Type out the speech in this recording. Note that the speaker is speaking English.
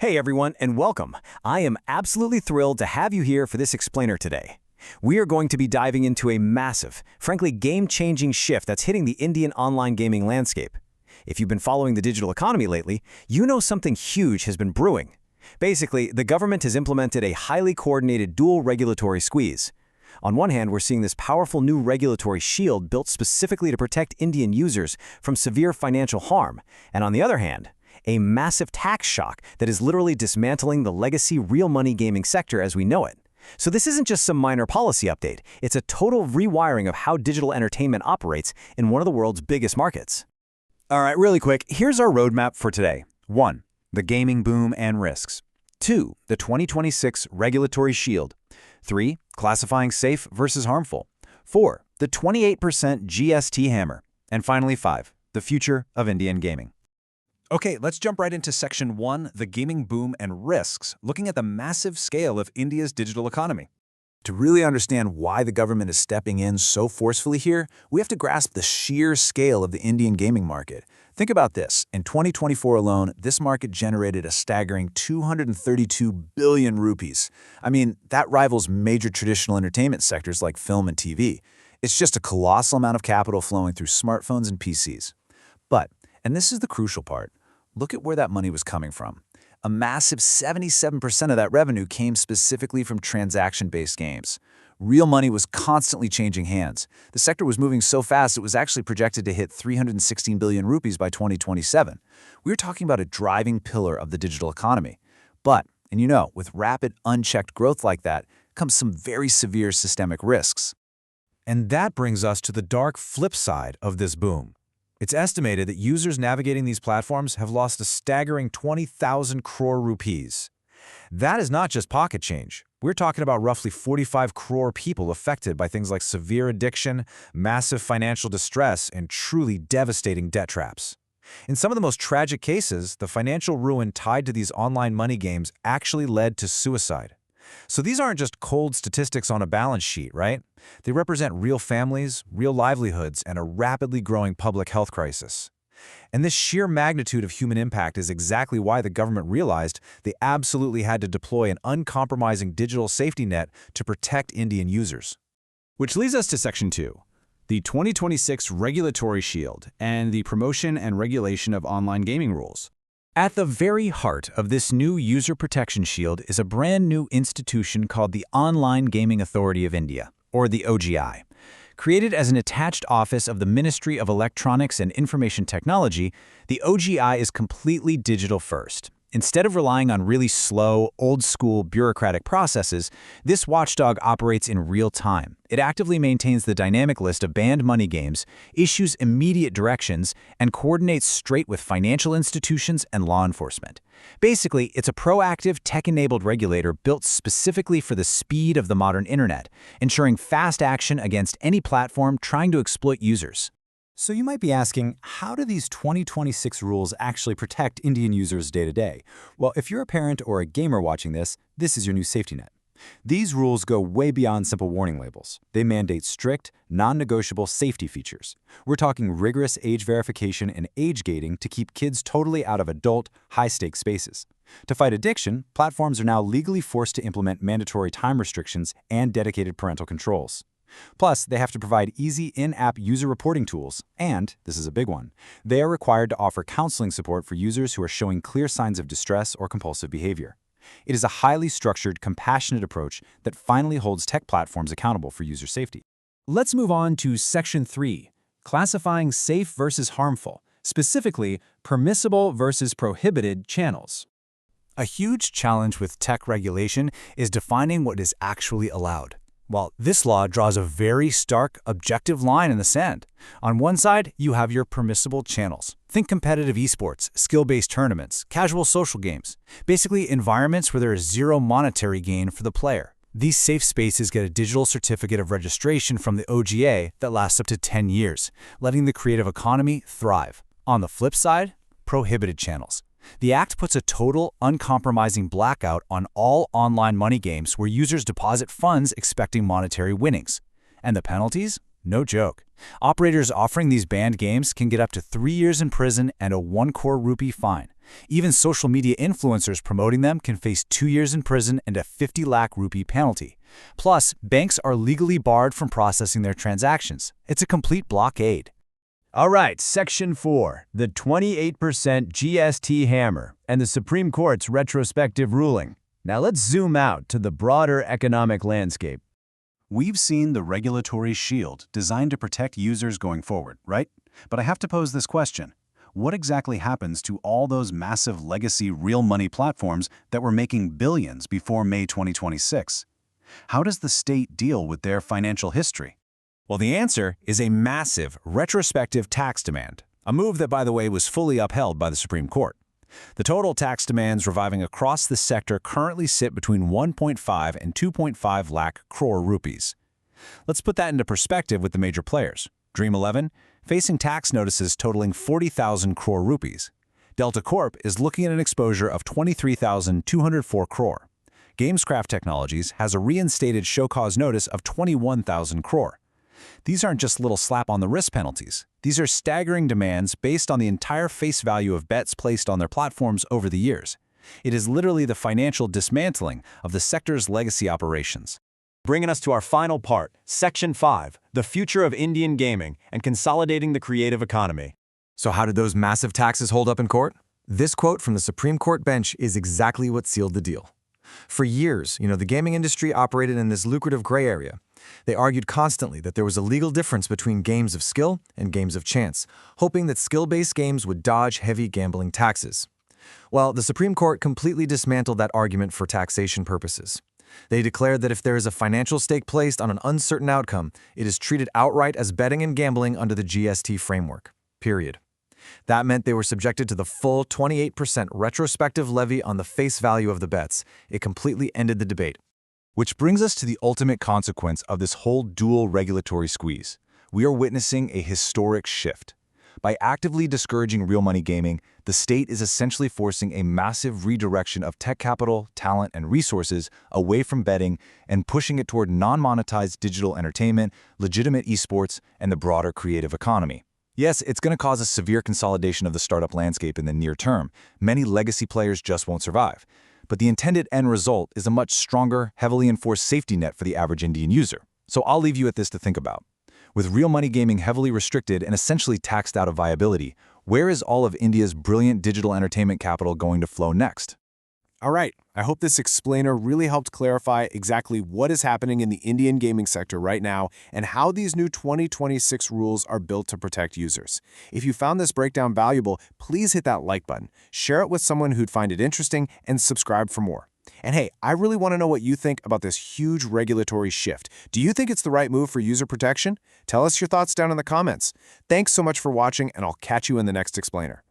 Hey everyone, and welcome. I am absolutely thrilled to have you here for this explainer today. We are going to be diving into a massive, frankly game-changing shift that's hitting the Indian online gaming landscape. If you've been following the digital economy lately, you know something huge has been brewing. Basically, the government has implemented a highly coordinated dual regulatory squeeze. On one hand, we're seeing this powerful new regulatory shield built specifically to protect Indian users from severe financial harm, and on the other hand, a massive tax shock that is literally dismantling the legacy real money gaming sector as we know it. So this isn't just some minor policy update, it's a total rewiring of how digital entertainment operates in one of the world's biggest markets. All right, really quick, here's our roadmap for today. 1. The gaming boom and risks. 2. The 2026 regulatory shield. 3. Classifying safe versus harmful. 4. The 28% GST hammer. And finally 5. The future of Indian gaming. Okay, let's jump right into Section 1, the gaming boom and risks, looking at the massive scale of India's digital economy. To really understand why the government is stepping in so forcefully here, we have to grasp the sheer scale of the Indian gaming market. Think about this. In 2024 alone, this market generated a staggering 232 billion rupees. I mean, that rivals major traditional entertainment sectors like film and TV. It's just a colossal amount of capital flowing through smartphones and PCs. But, and this is the crucial part, look at where that money was coming from. A massive 77% of that revenue came specifically from transaction-based games. Real money was constantly changing hands. The sector was moving so fast it was actually projected to hit 316 billion rupees by 2027. We're talking about a driving pillar of the digital economy. But, and you know, with rapid, unchecked growth like that comes some very severe systemic risks. And that brings us to the dark flip side of this boom. It's estimated that users navigating these platforms have lost a staggering 20,000 crore rupees. That is not just pocket change. We're talking about roughly 45 crore people affected by things like severe addiction, massive financial distress, and truly devastating debt traps. In some of the most tragic cases, the financial ruin tied to these online money games actually led to suicide. So these aren't just cold statistics on a balance sheet, right? They represent real families, real livelihoods, and a rapidly growing public health crisis. And this sheer magnitude of human impact is exactly why the government realized they absolutely had to deploy an uncompromising digital safety net to protect Indian users. Which leads us to Section 2, the 2026 regulatory shield and the promotion and regulation of online gaming rules. At the very heart of this new user protection shield is a brand new institution called the Online Gaming Authority of India, or the OGAI. Created as an attached office of the Ministry of Electronics and Information Technology, the OGI is completely digital first. Instead of relying on really slow, old-school bureaucratic processes, this watchdog operates in real time. It actively maintains the dynamic list of banned money games, issues immediate directions, and coordinates straight with financial institutions and law enforcement. Basically, it's a proactive, tech-enabled regulator built specifically for the speed of the modern internet, ensuring fast action against any platform trying to exploit users. So you might be asking, how do these 2026 rules actually protect Indian users day to day? Well, if you're a parent or a gamer watching this, this is your new safety net. These rules go way beyond simple warning labels. They mandate strict, non-negotiable safety features. We're talking rigorous age verification and age gating to keep kids totally out of adult, high-stakes spaces. To fight addiction, platforms are now legally forced to implement mandatory time restrictions and dedicated parental controls. Plus, they have to provide easy in-app user reporting tools, and, this is a big one, they are required to offer counseling support for users who are showing clear signs of distress or compulsive behavior. It is a highly structured, compassionate approach that finally holds tech platforms accountable for user safety. Let's move on to Section 3, classifying safe versus harmful, specifically permissible versus prohibited channels. A huge challenge with tech regulation is defining what is actually allowed. Well, this law draws a very stark, objective line in the sand. On one side, you have your permissible channels. Think competitive esports, skill-based tournaments, casual social games. Basically, environments where there is zero monetary gain for the player. These safe spaces get a digital certificate of registration from the OGA that lasts up to 10 years, letting the creative economy thrive. On the flip side, prohibited channels. The Act puts a total, uncompromising blackout on all online money games where users deposit funds expecting monetary winnings. And the penalties? No joke. Operators offering these banned games can get up to 3 years in prison and a 1 crore rupee fine. Even social media influencers promoting them can face 2 years in prison and a 50 lakh rupee penalty. Plus, banks are legally barred from processing their transactions. It's a complete blockade. All right, Section 4, the 28% GST hammer and the Supreme Court's retrospective ruling. Now let's zoom out to the broader economic landscape. We've seen the regulatory shield designed to protect users going forward, right? But I have to pose this question. What exactly happens to all those massive legacy real money platforms that were making billions before May 2026? How does the state deal with their financial history? Well, the answer is a massive retrospective tax demand, a move that, by the way, was fully upheld by the Supreme Court. The total tax demands reviving across the sector currently sit between 1.5 and 2.5 lakh crore rupees. Let's put that into perspective with the major players. Dream 11, facing tax notices totaling 40,000 crore rupees. Delta Corp is looking at an exposure of 23,204 crore. Gamescraft Technologies has a reinstated show cause notice of 21,000 crore. These aren't just little slap-on-the-wrist penalties. These are staggering demands based on the entire face value of bets placed on their platforms over the years. It is literally the financial dismantling of the sector's legacy operations. Bringing us to our final part, Section 5, the future of Indian gaming and consolidating the creative economy. So how did those massive taxes hold up in court? This quote from the Supreme Court bench is exactly what sealed the deal. For years, the gaming industry operated in this lucrative gray area. They argued constantly that there was a legal difference between games of skill and games of chance, hoping that skill-based games would dodge heavy gambling taxes. Well, the Supreme Court completely dismantled that argument for taxation purposes. They declared that if there is a financial stake placed on an uncertain outcome, it is treated outright as betting and gambling under the GST framework. Period. That meant they were subjected to the full 28% retrospective levy on the face value of the bets. It completely ended the debate. Which brings us to the ultimate consequence of this whole dual regulatory squeeze. We are witnessing a historic shift. By actively discouraging real money gaming, the state is essentially forcing a massive redirection of tech capital, talent, and resources away from betting and pushing it toward non-monetized digital entertainment, legitimate esports, and the broader creative economy. Yes, it's going to cause a severe consolidation of the startup landscape in the near term. Many legacy players just won't survive. But the intended end result is a much stronger, heavily enforced safety net for the average Indian user. So I'll leave you with this to think about. With real money gaming heavily restricted and essentially taxed out of viability, where is all of India's brilliant digital entertainment capital going to flow next? All right, I hope this explainer really helped clarify exactly what is happening in the Indian gaming sector right now and how these new 2026 rules are built to protect users. If you found this breakdown valuable, please hit that like button, share it with someone who'd find it interesting, and subscribe for more. And hey, I really want to know what you think about this huge regulatory shift. Do you think it's the right move for user protection? Tell us your thoughts down in the comments. Thanks so much for watching, and I'll catch you in the next explainer.